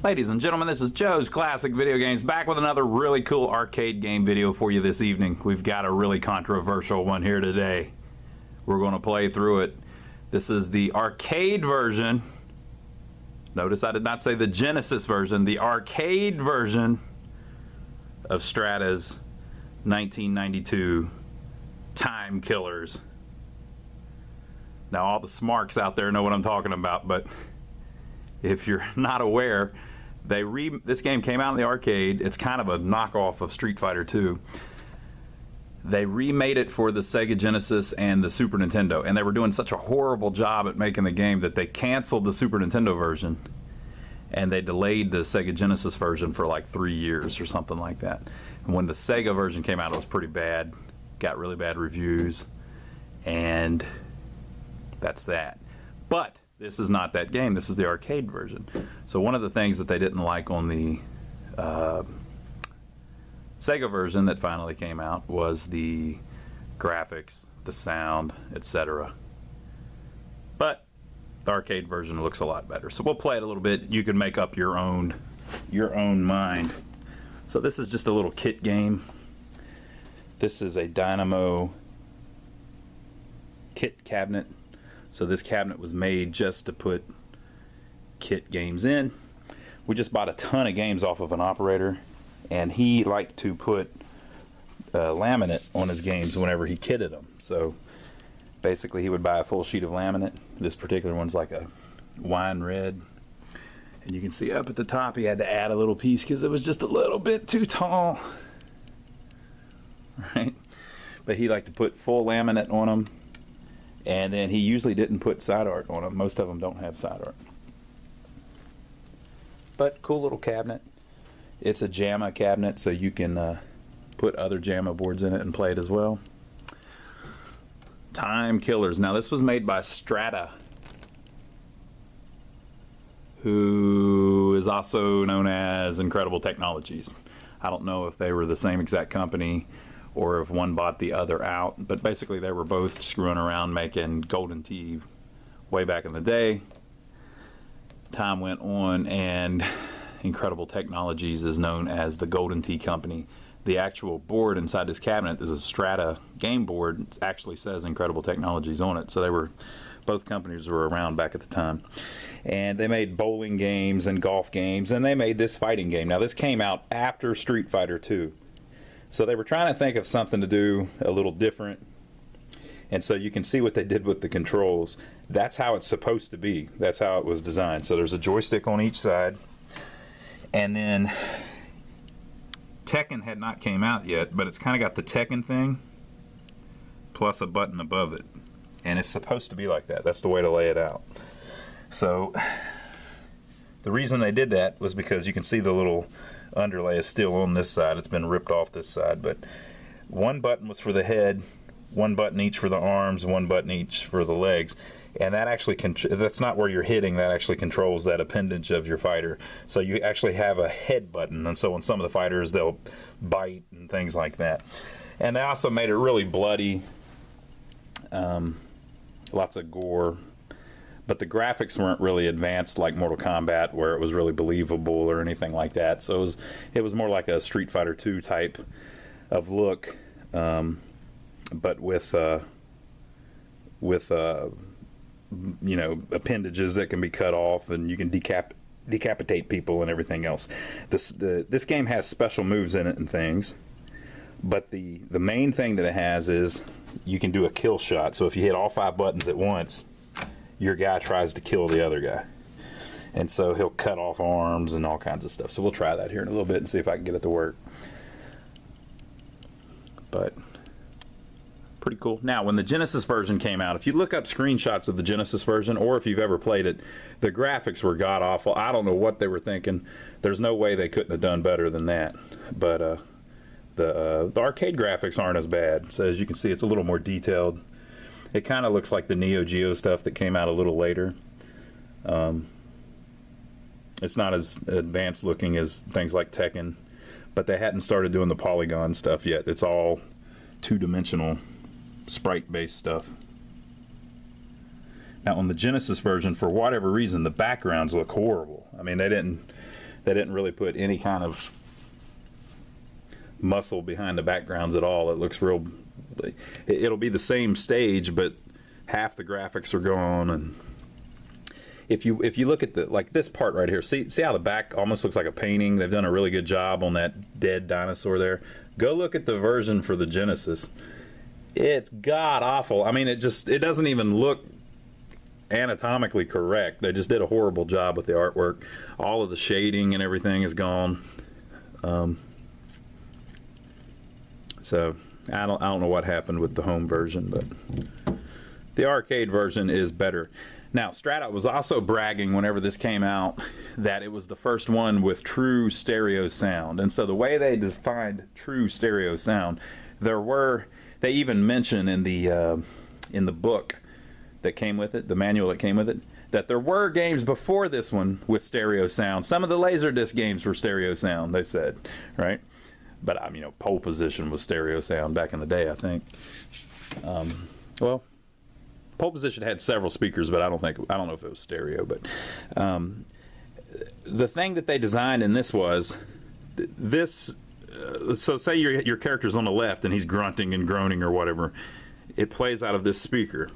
Ladies and gentlemen, this is Joe's Classic Video Games, back with another really cool arcade game video for you this evening. We've got a really controversial one here today. We're going to play through it. This is the arcade version. Notice I did not say the Genesis version, the arcade version of Strata's 1992 Time Killers. Now all the smarks out there know what I'm talking about, but if you're not aware, this game came out in the arcade. It's kind of a knockoff of Street Fighter 2. They remade it for the Sega Genesis and the Super Nintendo, and they were doing such a horrible job at making the game that they canceled the Super Nintendo version and they delayed the Sega Genesis version for like 3 years or something like that. And when the Sega version came out, it was pretty bad, got really bad reviews, and that's that. But this is not that game. This is the arcade version. So one of the things that they didn't like on the Sega version that finally came out was the graphics, the sound, etc. But the arcade version looks a lot better. So we'll play it a little bit. You can make up your own mind. So this is just a little kit game. This is a Dynamo kit cabinet. So this cabinet was made just to put kit games in. We just bought a ton of games off of an operator, and he liked to put laminate on his games whenever he kitted them. So basically he would buy a full sheet of laminate. This particular one's like a wine red. And you can see up at the top he had to add a little piece because it was just a little bit too tall. Right? But he liked to put full laminate on them. And then he usually didn't put side art on them. Most of them don't have side art. But cool little cabinet. It's a JAMA cabinet, so you can put other JAMA boards in it and play it as well. Time Killers. Now this was made by Strata, who is also known as Incredible Technologies. I don't know if they were the same exact company or if one bought the other out, but basically they were both screwing around making Golden Tee way back in the day. Time went on and Incredible Technologies is known as the Golden Tee company. The actual board inside this cabinet is a Strata game board. It actually says Incredible Technologies on it, so both companies were around back at the time. And they made bowling games and golf games, and they made this fighting game. Now this came out after Street Fighter 2. So they were trying to think of something to do a little different. And so you can see what they did with the controls. That's how it's supposed to be. That's how it was designed. So there's a joystick on each side. And then Tekken had not came out yet, but it's kind of got the Tekken thing plus a button above it. And it's supposed to be like that. That's the way to lay it out. So the reason they did that was because you can see the little underlay is still on this side. It's been ripped off this side, but one button was for the head, one button each for the arms, one button each for the legs, and that actually that's not where you're hitting. That actually controls that appendage of your fighter. So you actually have a head button, and so on some of the fighters they'll bite and things like that. And they also made it really bloody, lots of gore. But the graphics weren't really advanced like Mortal Kombat, where it was really believable or anything like that. So it was more like a Street Fighter 2 type of look, but with you know, appendages that can be cut off, and you can decapitate people and everything else. This game has special moves in it and things, but the main thing that it has is you can do a kill shot. So if you hit all 5 buttons at once, your guy tries to kill the other guy. And so he'll cut off arms and all kinds of stuff. So we'll try that here in a little bit and see if I can get it to work. But pretty cool. Now, when the Genesis version came out, if you look up screenshots of the Genesis version, or if you've ever played it, the graphics were god-awful. I don't know what they were thinking. There's no way they couldn't have done better than that. But the arcade graphics aren't as bad. So as you can see, it's a little more detailed. It kind of looks like the Neo Geo stuff that came out a little later. It's not as advanced looking as things like Tekken, but they hadn't started doing the polygon stuff yet. It's all two-dimensional sprite-based stuff. Now on the Genesis version, for whatever reason, the backgrounds look horrible. I mean, they didn't They didn't really put any kind of muscle behind the backgrounds at all. It looks real. It'll be the same stage, but half the graphics are gone. And if you look at like this part right here, see how the back almost looks like a painting. They've done a really good job on that dead dinosaur there. Go look at the version for the Genesis. It's god awful. I mean, it doesn't even look anatomically correct. They just did a horrible job with the artwork. All of the shading and everything is gone. So I don't know what happened with the home version, but the arcade version is better. Now, Strata was also bragging whenever this came out that it was the first one with true stereo sound. And so the way they defined true stereo sound, they even mention in the book that came with it, the manual that came with it, that there were games before this one with stereo sound. Some of the Laserdisc games were stereo sound, they said, right? But Pole Position was stereo sound back in the day, I think. Well, Pole Position had several speakers, but I don't know if it was stereo. But the thing that they designed in this was this. So say your character's on the left and he's grunting and groaning or whatever. It plays out of this speaker.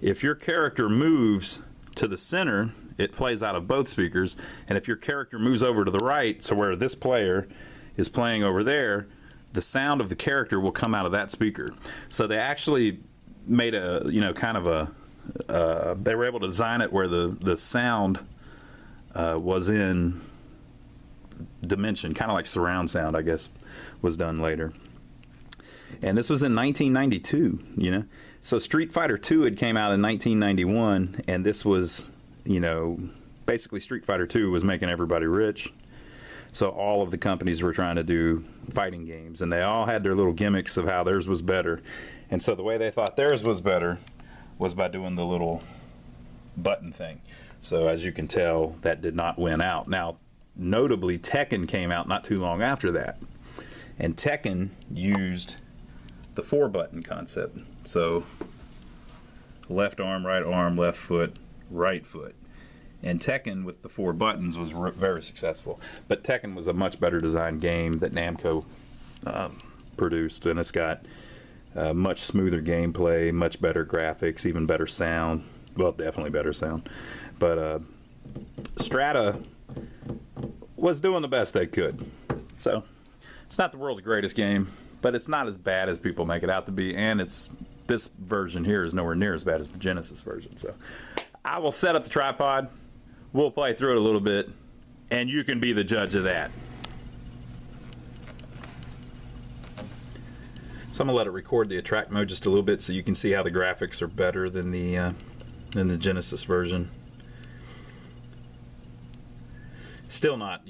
If your character moves to the center, it plays out of both speakers. And if your character moves over to the right, so where this player is playing over there, the sound of the character will come out of that speaker. So they actually made a they were able to design it where the sound was in dimension, kind of like surround sound, I guess, was done later. And this was in 1992, So Street Fighter II had came out in 1991, and this was, basically Street Fighter II was making everybody rich. So all of the companies were trying to do fighting games, and they all had their little gimmicks of how theirs was better. And so the way they thought theirs was better was by doing the little button thing. So as you can tell, that did not win out. Now, notably, Tekken came out not too long after that. And Tekken used the 4-button concept. So left arm, left foot, right foot. And Tekken with the 4 buttons was very successful. But Tekken was a much better designed game that Namco produced, and it's got much smoother gameplay, much better graphics, even better sound. Well, definitely better sound. But Strata was doing the best they could. So it's not the world's greatest game, but it's not as bad as people make it out to be, and this version here is nowhere near as bad as the Genesis version. So I will set up the tripod. We'll play through it a little bit, and you can be the judge of that. So I'm gonna let it record the attract mode just a little bit so you can see how the graphics are better than the Genesis version. Still not,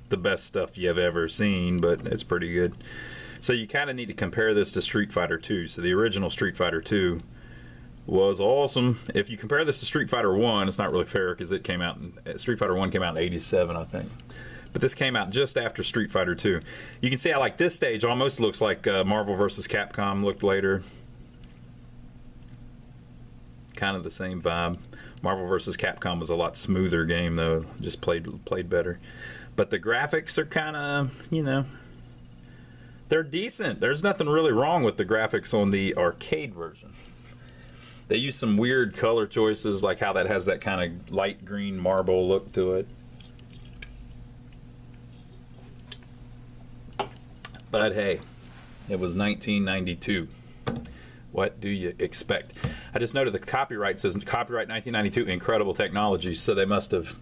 the best stuff you have ever seen, but it's pretty good. So you kind of need to compare this to Street Fighter II. So the original Street Fighter II was awesome. If you compare this to Street Fighter 1, it's not really fair because it came out Street Fighter 1 came out in '87, I think. But this came out just after Street Fighter 2. You can see how this stage almost looks like Marvel vs. Capcom looked later. Kind of the same vibe. Marvel vs. Capcom was a lot smoother game though, just played better. But the graphics are kind of, they're decent. There's nothing really wrong with the graphics on the arcade version. They use some weird color choices, like how that has that kind of light green marble look to it. But hey, it was 1992. What do you expect? I just noted the copyright says copyright 1992 Incredible Technologies, so they must have,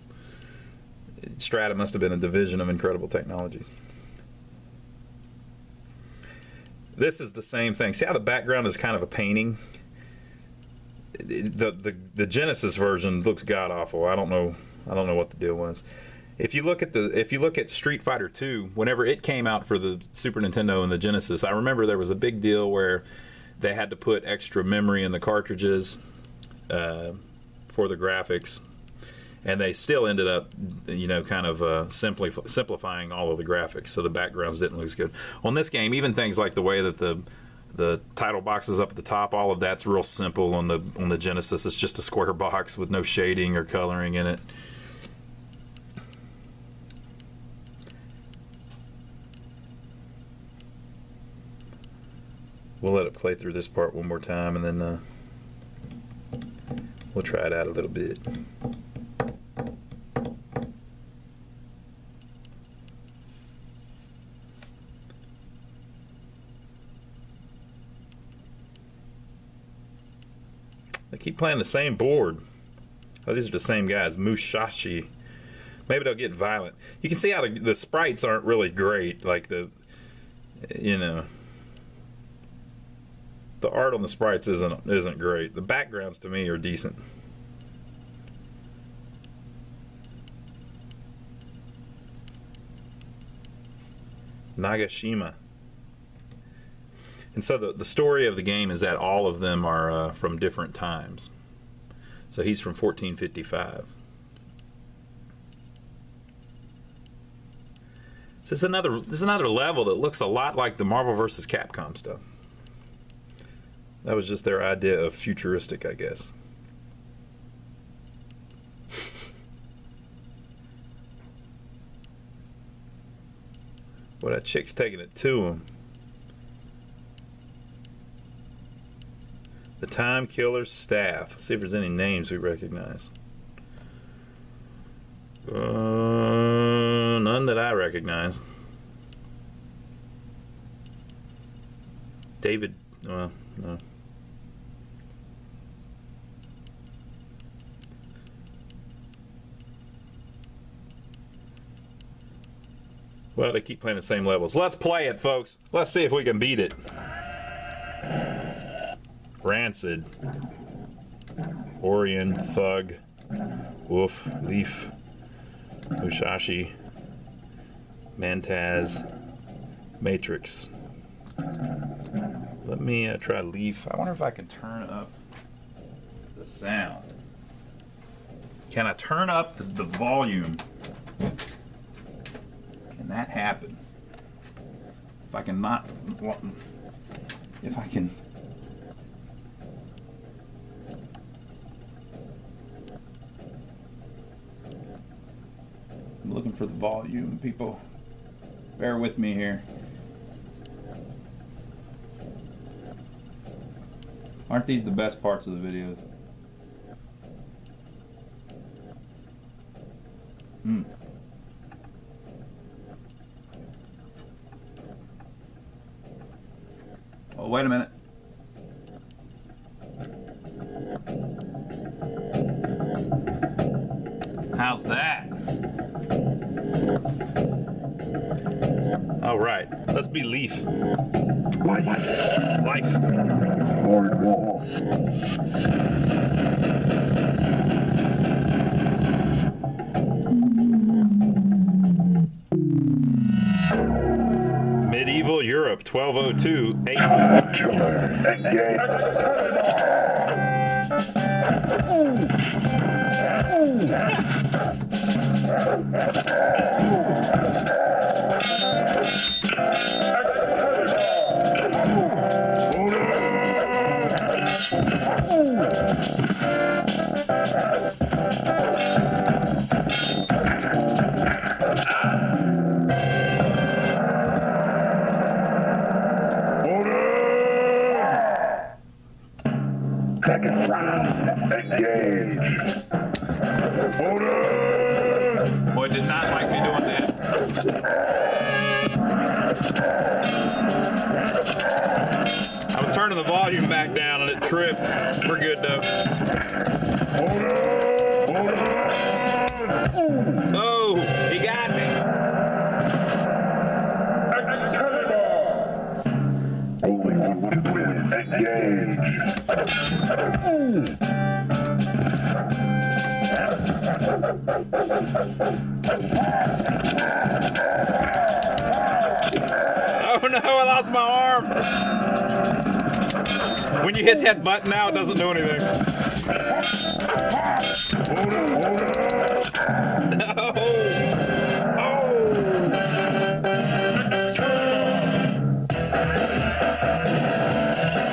Strata must have been a division of Incredible Technologies. This is the same thing. See how the background is kind of a painting? The Genesis version looks god awful. I don't know what the deal was. If you look at Street Fighter II, whenever it came out for the Super Nintendo and the Genesis, I remember there was a big deal where they had to put extra memory in the cartridges for the graphics, and they still ended up, kind of simplifying all of the graphics, so the backgrounds didn't look as good. On this game, even things like the way that the title box is up at the top, all of that's real simple on the Genesis. It's just a square box with no shading or coloring in it. we'll let it play through this part one more time, and then we'll try it out a little bit. They keep playing the same board. Oh, these are the same guys. Mushashi. Maybe they'll get violent. You can see how the sprites aren't really great. Like the art on the sprites isn't great. The backgrounds to me are decent. Nagashima. And so the story of the game is that all of them are from different times. So he's from 1455. So this is another level that looks a lot like the Marvel vs. Capcom stuff. That was just their idea of futuristic, I guess. Well, that chick's taking it to him. The Time Killer's staff. Let's see if there's any names we recognize. None that I recognize. David, well, no. Well, they keep playing the same levels. Let's play it, folks. Let's see if we can beat it. Rancid. Orion, Thug, Wolf, Leaf, Mushashi, Mantaz, Matrix. Let me try Leaf. I wonder if I can turn up the sound. Can I turn up the volume? Can that happen? If I can not, if I can. I'm looking for the volume, people. Bear with me here. Aren't these the best parts of the videos? Oh, wait a minute. How's that? All right, let's be Leaf. Life. Medieval Europe, 1202, 8. Second round, engage. Boy, did not like me doing that. I was turning the volume back down and it tripped. We're good though. Oh, he got me. Only one to win, engage. Oh no, I lost my arm. When you hit that button now, it doesn't do anything. No. Oh.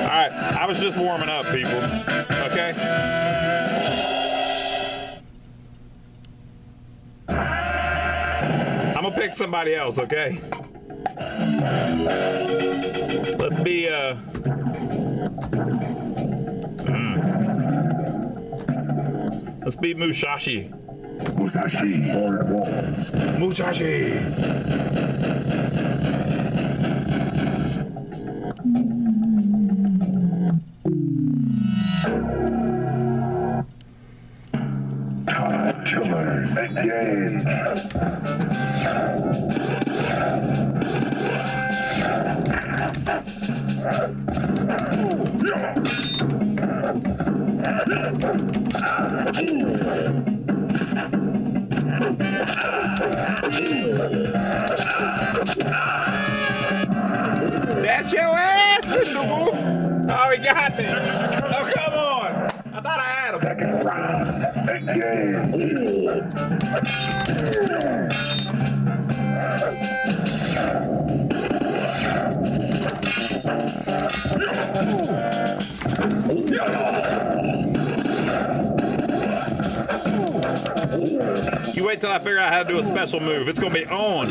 All right, I was just warming up, people. Okay. I'm gonna pick somebody else, okay? Let's be Let's be Musashi. Musashi. Board wall. Musashi. Killer. Engage. That's your ass, Mr. Wolf. Oh, he got me. Oh, come on. I thought I had him. Second round. You wait till I figure out how to do a special move. It's gonna be on.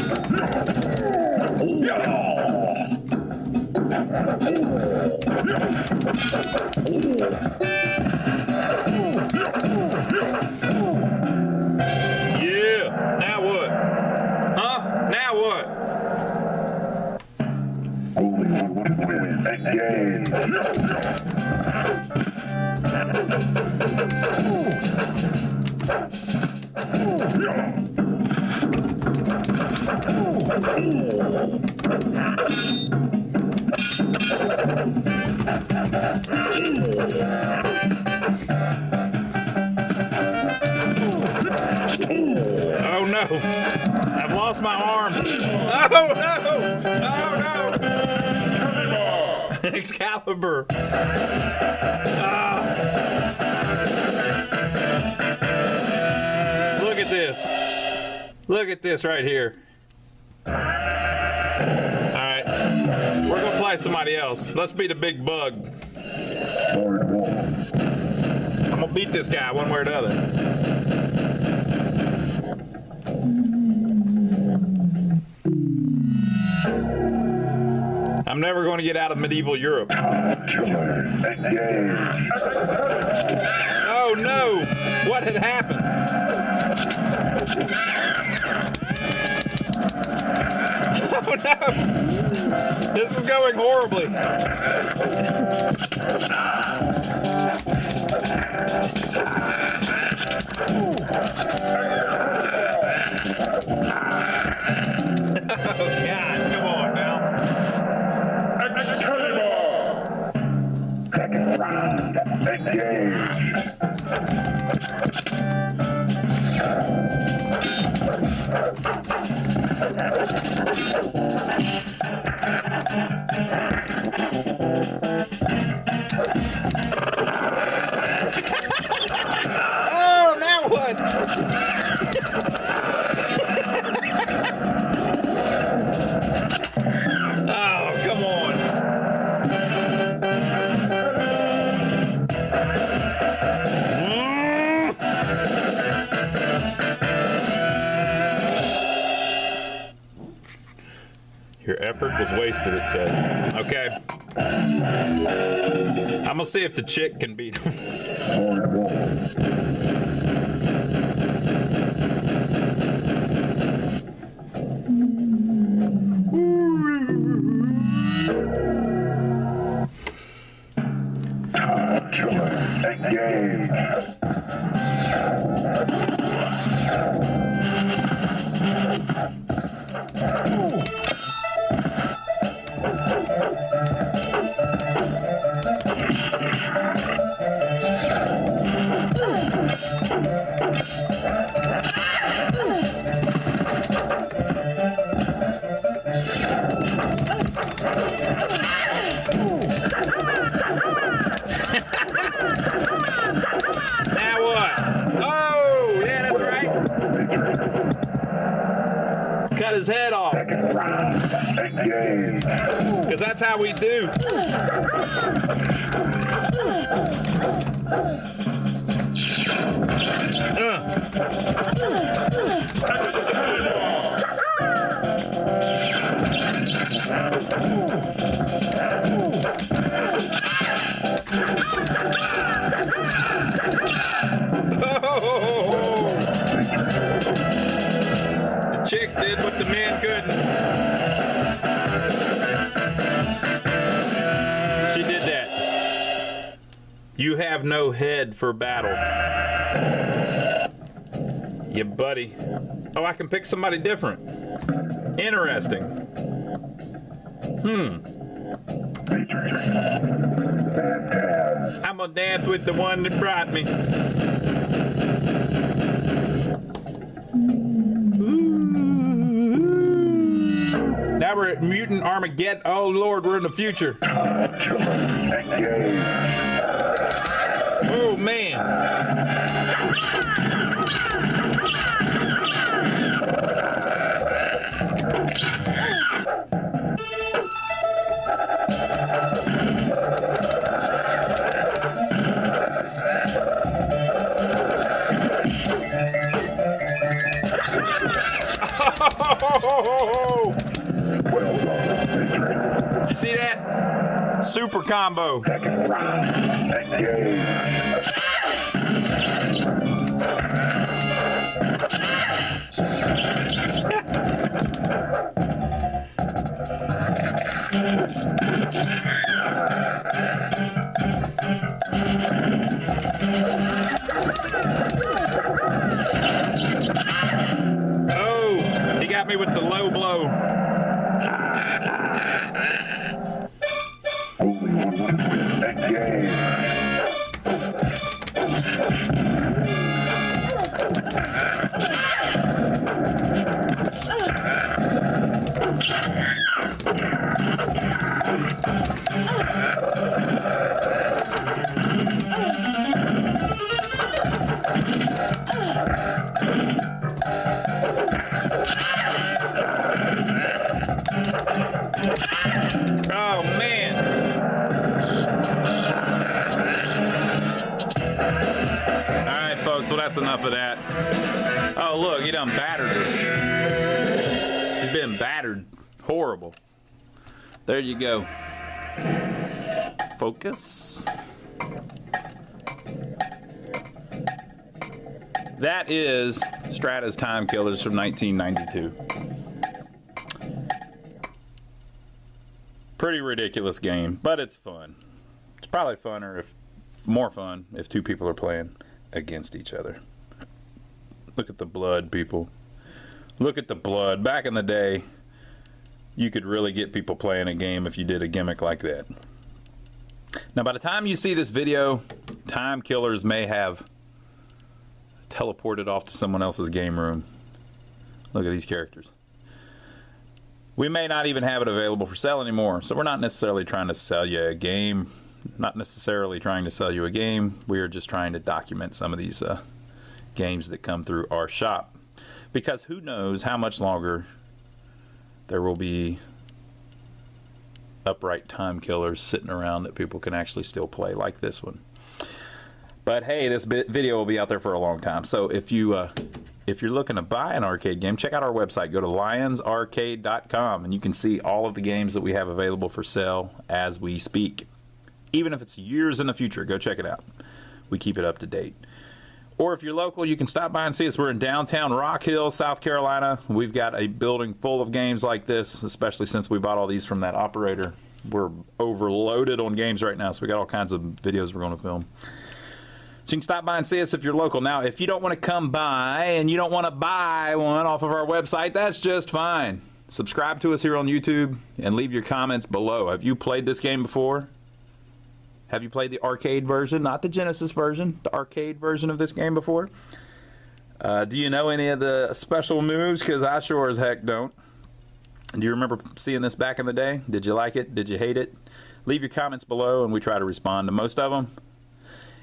Yeah. Now what? Huh? Now what? Only one win. Engage. Oh no! I've lost my arm. Oh no! Oh no! Excalibur. Ah. Look at this. Look at this right here. All right, we're gonna play somebody else. Let's be the big bug. Board wall. I'm gonna beat this guy one way or the other. I'm never going to get out of medieval Europe. Killer. Engage. Oh no! What had happened? Oh no! This is going horribly. Oh God! Come on now. Second round. Engage. Oh, now what? Oh, come on. Your effort was wasted, it says. Okay. I'm gonna see if the chick can beat him. Board wall. Killer. Engage. Now what? Oh, yeah, that's right. Cut his head off. Second round. Engage. Because that's how we do. Oh, chick did what the men couldn't. She did that. You have no head for battle. Yeah, buddy. Oh, I can pick somebody different. Interesting. I'm gonna dance with the one that brought me. Now we're at Mutant Armageddon. Oh Lord, we're in the future. Oh man. Did you see that? Super combo. Oh, he got me with the low blow. Oh man. Alright folks, well that's enough of that. Oh look, he done battered her. She's been battered. Horrible. There you go. Focus. That is Strata's Time Killers from 1992. Pretty ridiculous game, but it's fun. It's probably more fun if two people are playing against each other. Look at the blood, people. Look at the blood. Back in the day, you could really get people playing a game if you did a gimmick like that. Now, by the time you see this video, Time Killers may have teleported off to someone else's game room. Look at these characters. We may not even have it available for sale anymore, so we're not necessarily trying to sell you a game. Not necessarily trying to sell you a game. We are just trying to document some of these games that come through our shop. Because who knows how much longer there will be upright Time Killers sitting around that people can actually still play, like this one. But hey, this video will be out there for a long time. So if you're looking to buy an arcade game, check out our website. Go to lionsarcade.com and you can see all of the games that we have available for sale as we speak. Even if it's years in the future, go check it out. We keep it up to date. Or if you're local, you can stop by and see us. We're in downtown Rock Hill, South Carolina. We've got a building full of games like this, especially since we bought all these from that operator. We're overloaded on games right now, so we got all kinds of videos we're going to film. So you can stop by and see us if you're local. Now, if you don't want to come by and you don't want to buy one off of our website, that's just fine. Subscribe to us here on YouTube and leave your comments below. Have you played this game before? Have you played the arcade version, not the Genesis version, the arcade version of this game before? Do you know any of the special moves? Because I sure as heck don't. Do you remember seeing this back in the day? Did you like it? Did you hate it? Leave your comments below and we try to respond to most of them.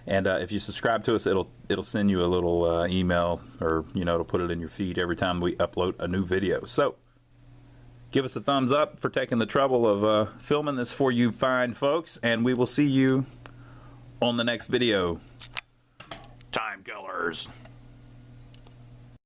And if you subscribe to us, it'll send you a little email, or it'll put it in your feed every time we upload a new video. So give us a thumbs up for taking the trouble of filming this for you fine folks, and we will see you on the next video. Time Killers.